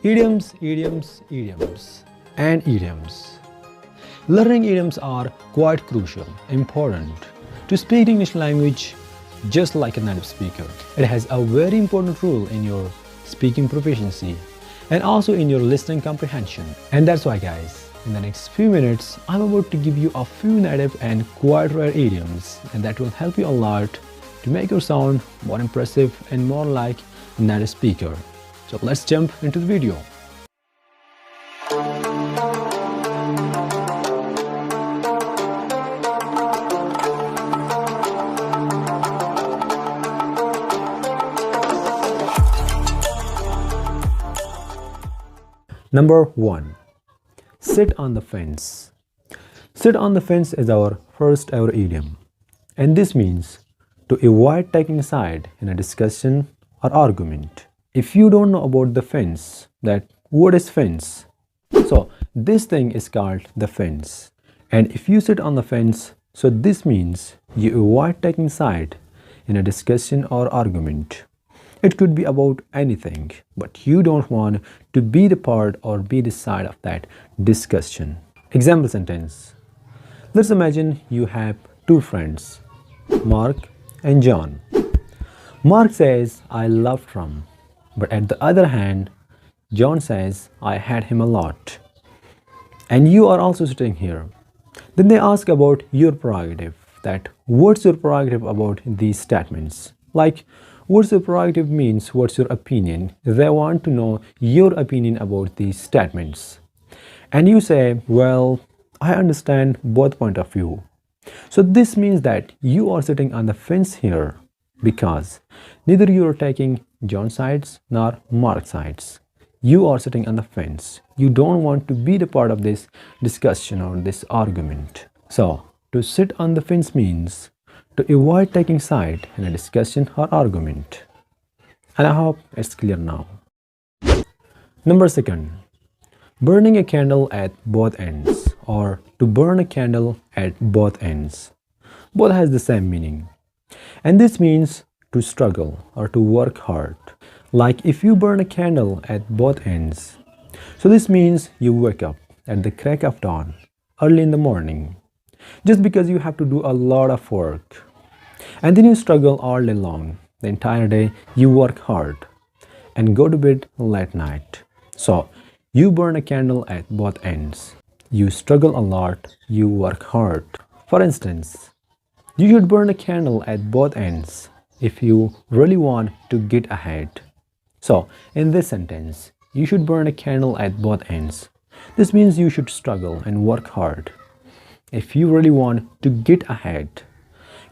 Idioms, and idioms. Learning idioms are quite crucial, important to speak English language just like a native speaker. It has a very important role in your speaking proficiency and also in your listening comprehension. And that's why, guys, in the next few minutes, I'm about to give you a few native and quite rare idioms, and that will help you a lot to make your sound more impressive and more like a native speaker. So let's jump into the video. Number 1. Sit on the fence. Sit on the fence is our first ever idiom, and this means to avoid taking a side in a discussion or argument. If you don't know about the fence, that what is fence? So this thing is called the fence. And if you sit on the fence, so this means you avoid taking side in a discussion or argument. It could be about anything, but you don't want to be the part or be the side of that discussion. Example sentence. Let's imagine you have two friends, Mark and John. Mark says, I love Trump. But at the other hand, John says, I hate him a lot. And you are also sitting here. Then they ask about your prerogative, that what's your prerogative about these statements? Like, what's your prerogative means what's your opinion. They want to know your opinion about these statements. And you say, well, I understand both point of view. So this means that you are sitting on the fence here because neither you are taking John's sides nor Mark's sides. You are sitting on the fence. You don't want to be the part of this discussion or this argument. So to sit on the fence means to avoid taking side in a discussion or argument. And I hope it's clear now. Number 2. Burning a candle at both ends, or to burn a candle at both ends. Both has the same meaning. And this means to struggle or to work hard. Like if you burn a candle at both ends. So this means you wake up at the crack of dawn, early in the morning, just because you have to do a lot of work. And then you struggle all day long. The entire day you work hard and go to bed late night. So you burn a candle at both ends. You struggle a lot, you work hard. For instance, you should burn a candle at both ends if you really want to get ahead. So in this sentence, you should burn a candle at both ends. This means you should struggle and work hard if you really want to get ahead.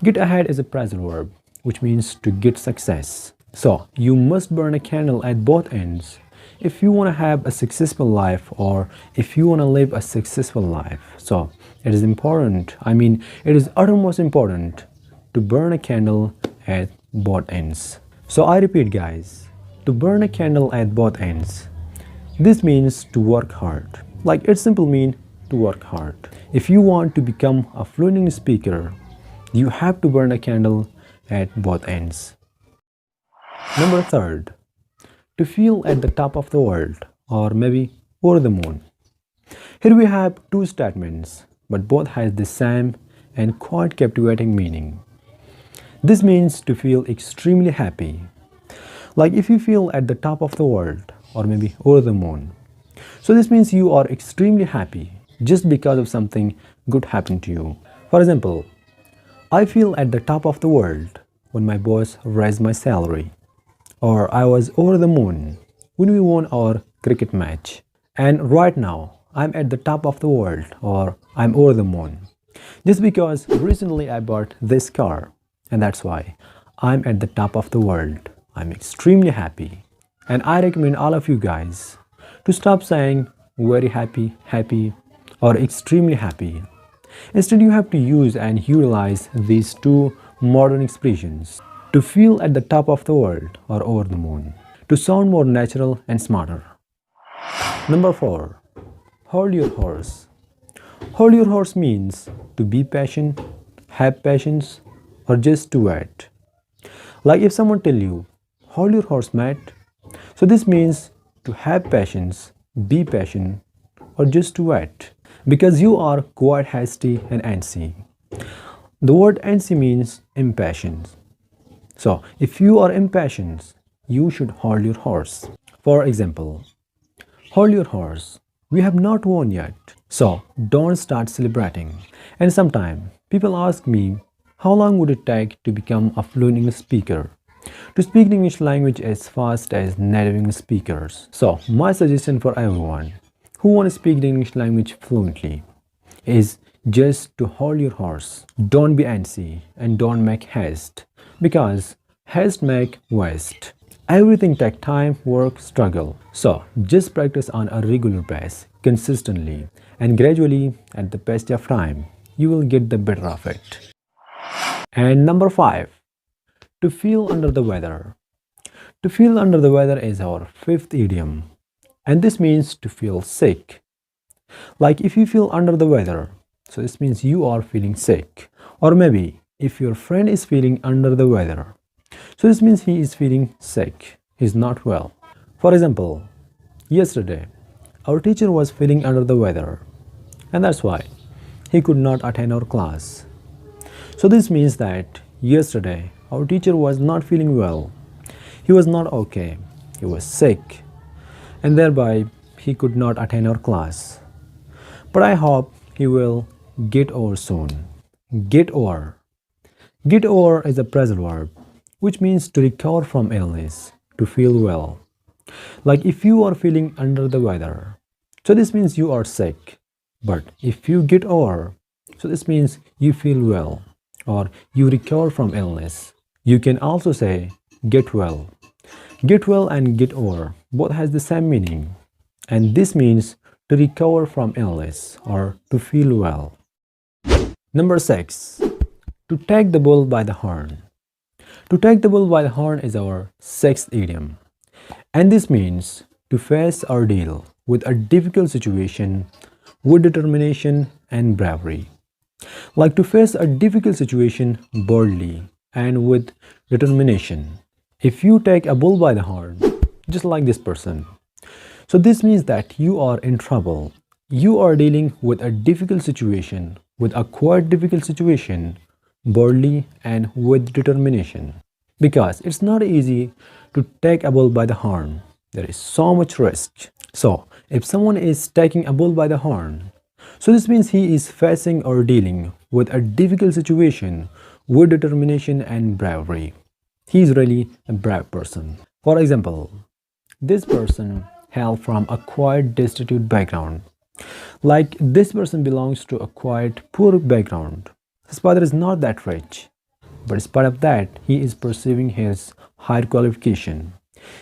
Get ahead is a present verb, which means to get success. So you must burn a candle at both ends if you want to have a successful life or if you want to live a successful life. So it is important, it is uttermost important to burn a candle at both ends. So I repeat, guys, to burn a candle at both ends. This means to work hard. Like it simply means to work hard. If you want to become a fluent English speaker, you have to burn a candle at both ends. Number 3. To feel at the top of the world, or maybe over the moon. Here we have two statements, but both has the same and quite captivating meaning. This means to feel extremely happy. Like if you feel at the top of the world, or maybe over the moon. So this means you are extremely happy just because of something good happened to you. For example, I feel at the top of the world when my boss raised my salary. Or I was over the moon when we won our cricket match. And right now, I'm at the top of the world, or I'm over the moon. Just because recently I bought this car, and that's why I'm at the top of the world. I'm extremely happy. And I recommend all of you guys to stop saying very happy, happy, or extremely happy. Instead, you have to use and utilize these two modern expressions to feel at the top of the world or over the moon, to sound more natural and smarter. Number 4. Hold your horse. Hold your horse means to be patient, have patience, or just to wait. Like if someone tell you, hold your horse, mate. So this means to have patience, be patient, or just to wait. Because you are quite hasty and antsy. The word antsy means impatient. So, if you are impatient, you should hold your horse. For example, hold your horse. We have not won yet. So, don't start celebrating. And sometimes people ask me, how long would it take to become a fluent English speaker? To speak the English language as fast as native English speakers. So, my suggestion for everyone who want to speak the English language fluently is just to hold your horse. Don't be antsy and don't make haste because haste make waste. Everything takes time, work, struggle. So just practice on a regular basis, consistently, and gradually at the pace of time, you will get the better of it. And number 5, to feel under the weather. To feel under the weather is our fifth idiom, and this means to feel sick. Like if you feel under the weather, so this means you are feeling sick. Or maybe if your friend is feeling under the weather, so this means he is feeling sick. He's not well. For example, yesterday, our teacher was feeling under the weather, and that's why he could not attend our class. So this means that yesterday, our teacher was not feeling well. He was not okay. He was sick, and thereby he could not attend our class. But I hope he will get over soon. Get over. Get over is a present verb, which means to recover from illness, to feel well. Like if you are feeling under the weather, so this means you are sick. But if you get over, so this means you feel well or you recover from illness. You can also say get well. Get well and get over both has the same meaning, and this means to recover from illness or to feel well. Number 6, to take the bull by the horn. To take the bull by the horn is our sixth idiom, and this means to face or deal with a difficult situation with determination and bravery. Like to face a difficult situation boldly and with determination. If you take a bull by the horn, just like this person, so this means that you are in trouble. You are dealing with a difficult situation, with a quite difficult situation, boldly and with determination. Because it's not easy to take a bull by the horn. There is so much risk. So, if someone is taking a bull by the horn, so this means he is facing or dealing with a difficult situation with determination and bravery. He is really a brave person. For example, this person hails from a quite destitute background. Like this person belongs to a quite poor background. His father is not that rich, but in spite of that, he is pursuing his higher qualification.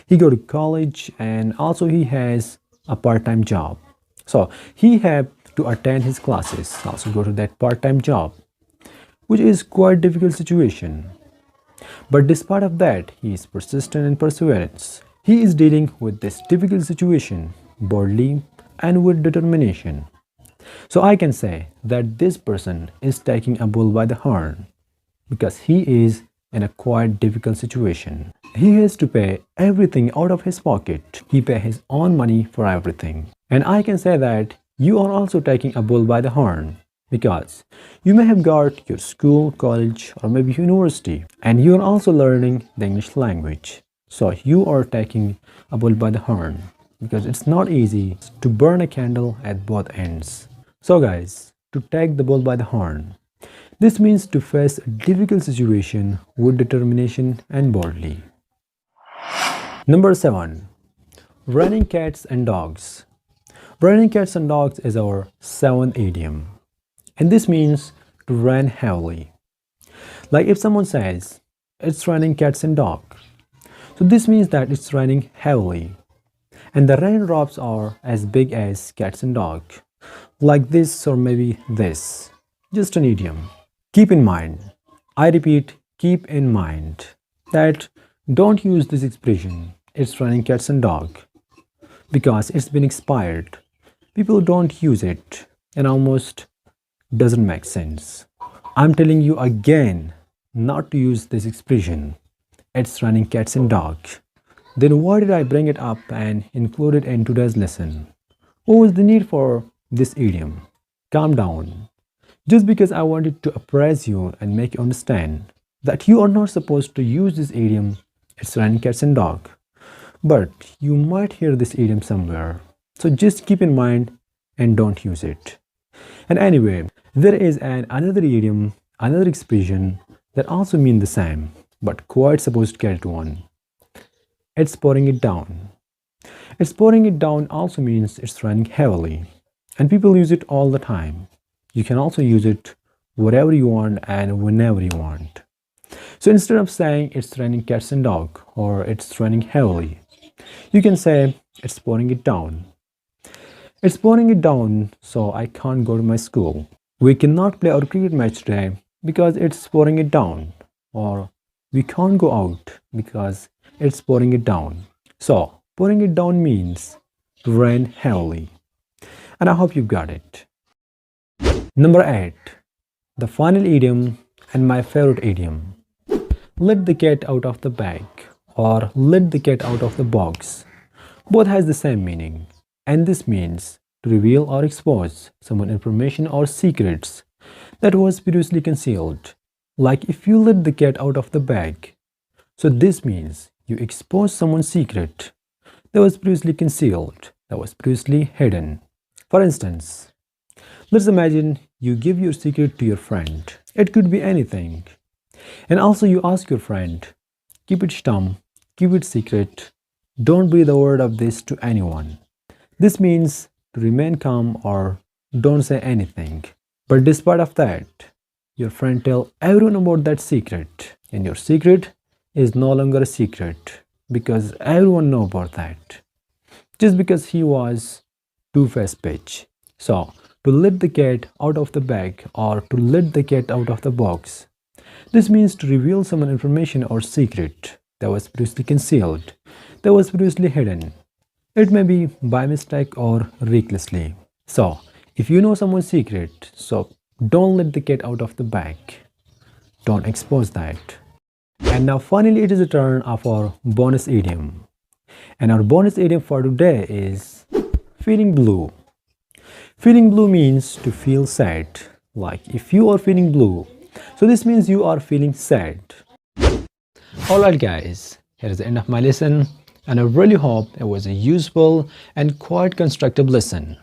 He go to college and also he has a part-time job. So he have to attend his classes, also go to that part-time job, which is quite difficult situation. But despite of that, he is persistent and perseverance. He is dealing with this difficult situation boldly and with determination. So I can say that this person is taking a bull by the horn because he is in a quite difficult situation. He has to pay everything out of his pocket. He pay his own money for everything. And I can say that you are also taking a bull by the horn because you may have got your school, college, or maybe university, and you are also learning the English language. So you are taking a bull by the horn because it's not easy to burn a candle at both ends. So guys, to take the bull by the horn, this means to face a difficult situation with determination and boldly. Number 7, running cats and dogs. Running cats and dogs is our seventh idiom, and this means to run heavily. Like if someone says, it's raining cats and dogs, so this means that it's raining heavily, and the raindrops are as big as cats and dogs, like this or maybe this. Just an idiom. Keep in mind, I repeat, keep in mind that don't use this expression, it's raining cats and dogs, because it's been expired. People don't use it and almost doesn't make sense. I'm telling you again not to use this expression. It's raining cats and dogs Then why did I bring it up and include it in today's lesson? What was the need for this idiom? Calm down. Just because I wanted to apprise you and make you understand that you are not supposed to use this idiom, it's raining cats and dog. But you might hear this idiom somewhere. So just keep in mind and don't use it. And anyway, there is another idiom, another expression that also mean the same, but quite sophisticated one. It's pouring it down. It's pouring it down also means it's raining heavily. And people use it all the time. You can also use it wherever you want and whenever you want. So instead of saying it's raining cats and dog or it's raining heavily, you can say it's pouring it down. It's pouring it down, so I can't go to my school. We cannot play our cricket match today because it's pouring it down. Or we can't go out because it's pouring it down. So, pouring it down means rain heavily. And I hope you got it. Number 8. The final idiom and my favorite idiom. Let the cat out of the bag or let the cat out of the box. Both has the same meaning. And this means to reveal or expose someone information or secrets that was previously concealed. Like if you let the cat out of the bag. So this means you expose someone's secret that was previously concealed, that was previously hidden. For instance, let's imagine you give your secret to your friend. It could be anything. And also you ask your friend, keep it stum, keep it secret, don't breathe a word of this to anyone. This means to remain calm or don't say anything. But despite of that, your friend tell everyone about that secret, and your secret is no longer a secret because everyone know about that. Just because he was two-faced bitch. So, to let the cat out of the bag or to let the cat out of the box. This means to reveal someone information or secret that was previously concealed, that was previously hidden. It may be by mistake or recklessly. So, if you know someone's secret, so don't let the cat out of the bag. Don't expose that. And now finally it is the turn of our bonus idiom. And our bonus idiom for today is feeling blue. Feeling blue means to feel sad. Like if you are feeling blue, so this means you are feeling sad. Alright guys, here is the end of my lesson. And I really hope it was a useful and quite constructive lesson.